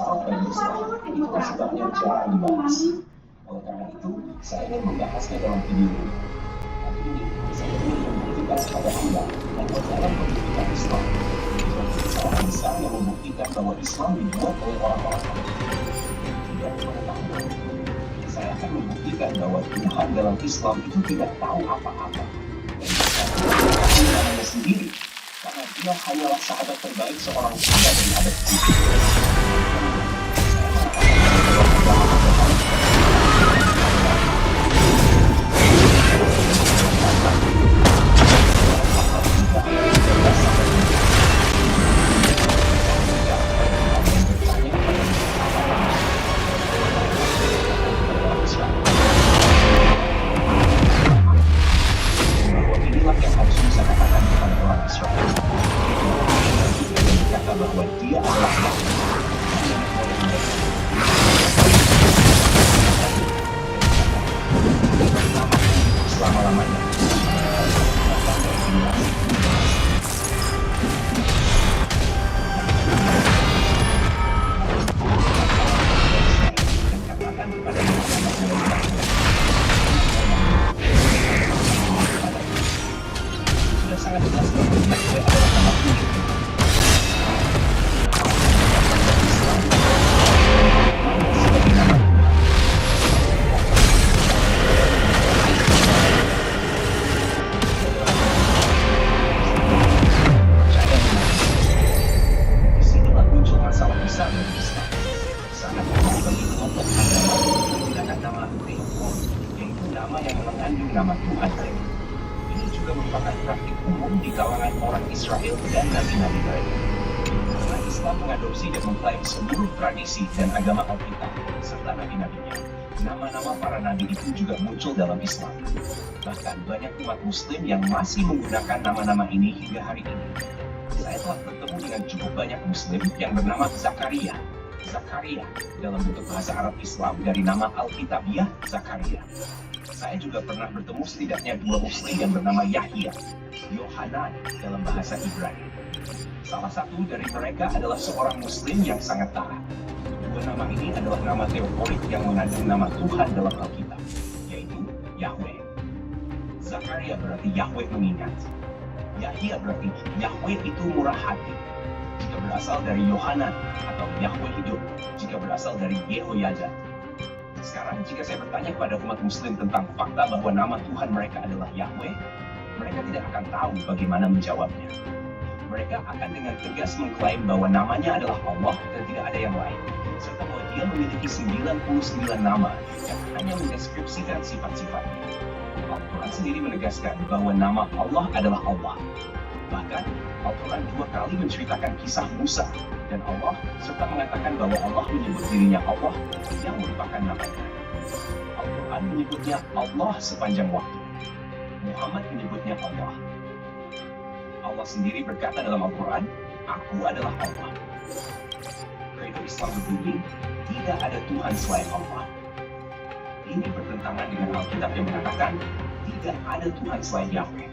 sampai di Islam. Itu sebabnya jarang dibahas. Oleh karena itu, saya ingin membahasnya dalam video ini. Kali ini, saya ingin membuktikan kepada Anda bahwa dalam pendidikan Islam, kesalahan besar yang membuktikan bahwa Islam dibuat oleh orang-orang tidak pengetahuan. Saya akan membuktikan bahwa Tuhan dalam Islam itu tidak tahu apa-apa. Dan Tuhannya sendiri, karena dia hanyalah sahabat terbaik seorang hamba dari adat itu. Bahwa dia adalah selama-lamanya. Sudah sangat jelas bahwa dia adalah nama Tuhan. Nama yang mengandung nama Tuhan. Ini juga merupakan praktik umum di kalangan orang Israel dan nabi-nabi mereka. Karena Islam mengadopsi dan mengklaim seluruh tradisi dan agama Alkitab serta nabi-nabinya, nama-nama para nabi itu juga muncul dalam Islam. Bahkan banyak umat Muslim yang masih menggunakan nama-nama ini hingga hari ini. Saya telah bertemu dengan cukup banyak Muslim yang bernama Zakaria. Zakaria dalam bentuk bahasa Arab Islam dari nama Alkitabiah Zakaria. Saya juga pernah bertemu setidaknya 2 Muslim yang bernama Yahya, Yohanan dalam bahasa Ibrani. Salah satu dari mereka adalah seorang Muslim yang sangat taat. Kedua nama ini adalah nama teoforik yang mengandung nama Tuhan dalam Alkitab, yaitu Yahweh. Zakaria berarti Yahweh mengingat. Yahya berarti Yahweh itu murah hati. Jika berasal dari Yohanan atau Yahweh hidup, jika berasal dari Yehoyada. Sekarang, jika saya bertanya kepada umat Muslim tentang fakta bahwa nama Tuhan mereka adalah Yahweh, mereka tidak akan tahu bagaimana menjawabnya. Mereka akan dengan tegas mengklaim bahwa namanya adalah Allah dan tidak ada yang lain, serta bahwa dia memiliki 99 nama yang hanya mendeskripsikan sifat-sifatnya. Al-Quran sendiri menegaskan bahwa nama Allah adalah Allah. Bahkan, Al-Quran 2 kali menceritakan kisah Musa dan Allah, serta mengatakan bahwa Allah menyebut dirinya Allah yang merupakan namanya. Al-Quran menyebutnya Allah sepanjang waktu. Muhammad menyebutnya Allah. Allah sendiri berkata dalam Al-Quran, Aku adalah Allah. Credo Islam berbunyi, tidak ada Tuhan selain Allah. Ini bertentangan dengan Alkitab yang mengatakan, tidak ada Tuhan selain Yahweh.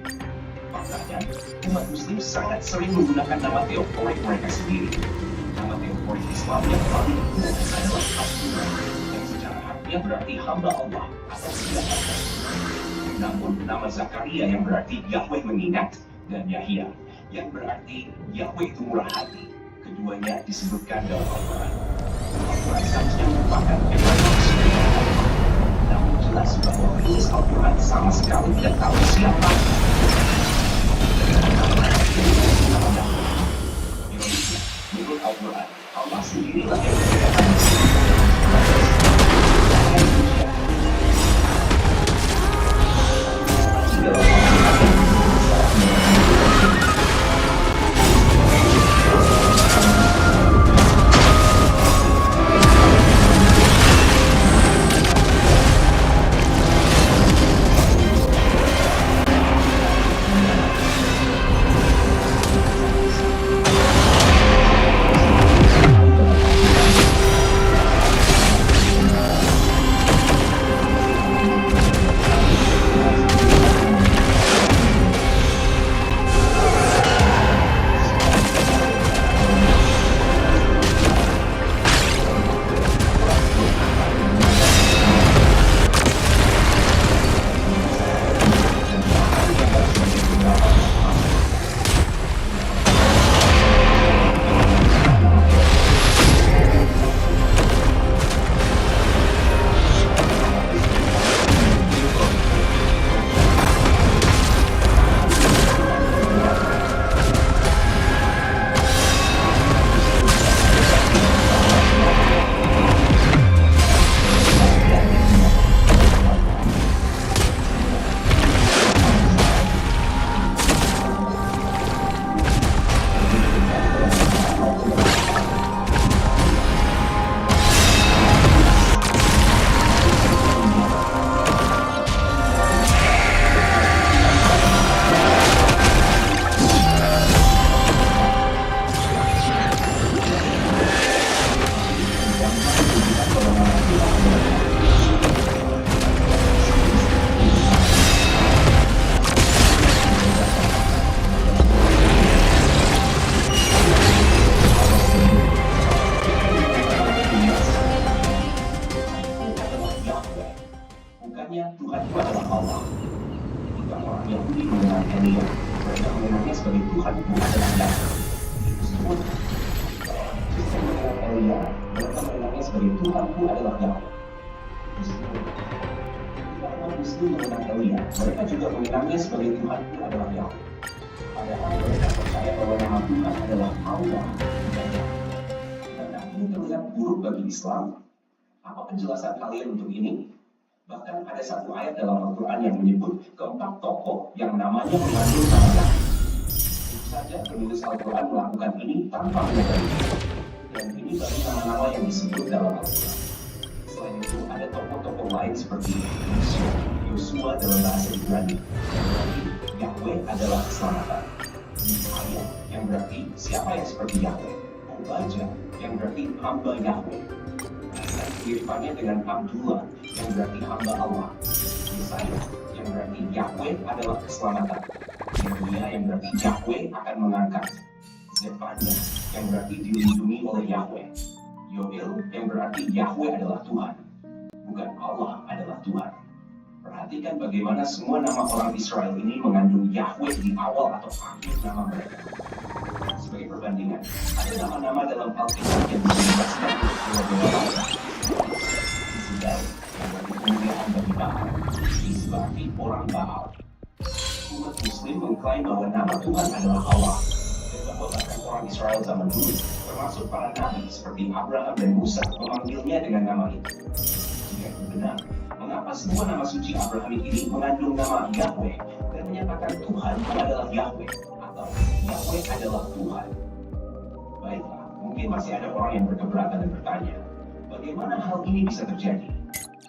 Faktanya, umat Muslim sangat sering menggunakan nama teoforik mereka sendiri. Nama teoforik Islam yang paling umum adalah Al-Quran, yang secara harfiah berarti hamba Allah atau tidak Allah. Namun, nama Zakaria yang berarti Yahweh mengingat, dan Yahya yang berarti Yahweh itu murah hati, keduanya disebutkan dalam Al-Quran. Al-Quran seharusnya merupakan namun jelas bahwa penulis Al-Quran sama sekali tidak tahu siapa. Menurut Al-Quran, Allah sendirilah yang membedakan Faktanya Tuhan itu adalah Allah. Ketika orang Yahudi mengenal Elia, mereka mengenalnya sebagai Tuhan itu adalah Yahweh. Itu semua. Orang Kristen mengenal Elia, mereka mengenalnya sebagai Tuhan itu adalah Yahweh. Itu semua. Ketika umat Muslim mengenal Elia, mereka juga mengenalnya sebagai Tuhan itu adalah Yahweh. Padahal mereka percaya bahwa nama Tuhan adalah Allah. Dan ini terlihat buruk bagi Islam. Apa penjelasan kalian untuk ini? Bahkan ada satu ayat dalam Al-Quran yang menyebut keempat tokoh yang namanya mengandung nama Yahweh. Tentu saja penulis Al-Quran melakukan ini tanpa menyadari. Dan ini baru nama-nama yang disebut dalam Al-Quran. Selain itu ada tokoh-tokoh lain seperti Yosua dalam bahasa Ibrani. Yahweh adalah keselamatan. Mikael yang berarti siapa yang seperti Yahweh. Obadja yang berarti hamba Yahweh. Dan kemiripannya dengan Abdullah yang berarti hamba Allah. Yesaya yang berarti Yahweh adalah keselamatan. Yeremia yang berarti Yahweh akan mengangkat. Zefania yang berarti dilindungi oleh Yahweh. Yoel yang berarti Yahweh adalah Tuhan, bukan Allah adalah Tuhan. Perhatikan bagaimana semua nama orang Israel ini mengandung Yahweh di awal atau akhir nama mereka. Sebagai perbandingan, ada nama-nama dalam Alkitab yang dijelaskan sebagai nama Israel yang berarti kemuliaan bagi Baal, berarti orang Baal. Umat Muslim mengklaim bahwa nama Tuhan adalah Allah, dan bahwa bahkan orang Israel zaman dulu, termasuk para nabi seperti Abraham dan Musa, memanggilnya dengan nama itu. Jika itu benar, mengapa semua nama suci Abrahamik ini mengandung nama Yahweh dan menyatakan Tuhan adalah Yahweh atau Yahweh adalah Tuhan? Baiklah, mungkin masih ada orang yang berkeberatan dan bertanya, bagaimana hal ini bisa terjadi?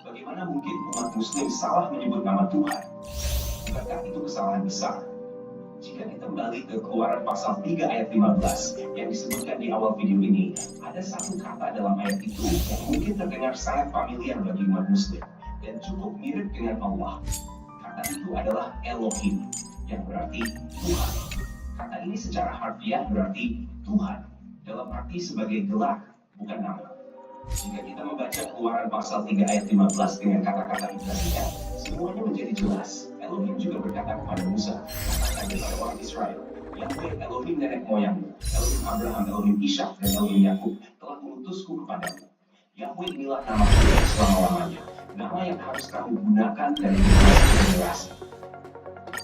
Bagaimana mungkin umat Muslim salah menyebut nama Tuhan? Bukankah itu kesalahan besar? Jika kita kembali ke Keluaran pasal 3 ayat 15 yang disebutkan di awal video ini, ada satu kata dalam ayat itu yang mungkin terdengar sangat familiar bagi umat Muslim dan cukup mirip dengan Allah. Kata itu adalah Elohim, yang berarti Tuhan. Kata ini secara harfiah berarti Tuhan, dalam arti sebagai gelar, bukan nama. Jika kita membaca Keluaran pasal 3 ayat 15 dengan kata-kata Ibrani, semuanya menjadi jelas. Elohim juga berkata kepada Musa, katakan kepada orang Israel, Yahweh Elohim nenek moyangmu, Elohim Abraham, Elohim Ishak, dan Elohim Yakub telah mengutusku kepadamu. Yahweh inilah nama Tuhan selama-lamanya, nama yang harus kamu gunakan dari generasi ke generasi.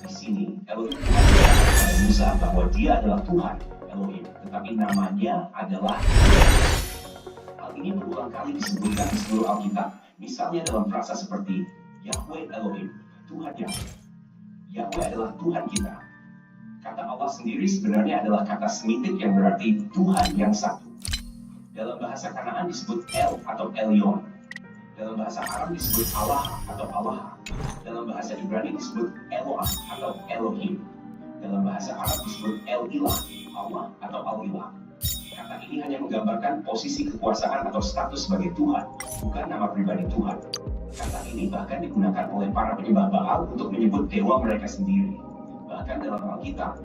Di sini, Elohim berkata kepada Musa bahwa dia adalah Tuhan, Elohim, tetapi namanya adalah Hal ini berulang kali disebutkan di seluruh Alkitab, misalnya dalam frasa seperti Yahweh Elohim, Tuhan Yahweh. Yahweh adalah Tuhan kita. Kata Allah sendiri sebenarnya adalah kata Semitik yang berarti Tuhan yang satu. Dalam bahasa Kanaan disebut El atau Elyon. Dalam bahasa Arab disebut Allah atau Allah. Dalam bahasa Ibrani disebut Eloah atau Elohim. Dalam bahasa Arab disebut El-Ilah, Allah atau Al-Ilah. Kata ini hanya menggambarkan posisi kekuasaan atau status sebagai Tuhan, bukan nama pribadi Tuhan. Kata ini bahkan digunakan oleh para penyembah Baal untuk menyebut dewa mereka sendiri. Bahkan dalam Alkitab,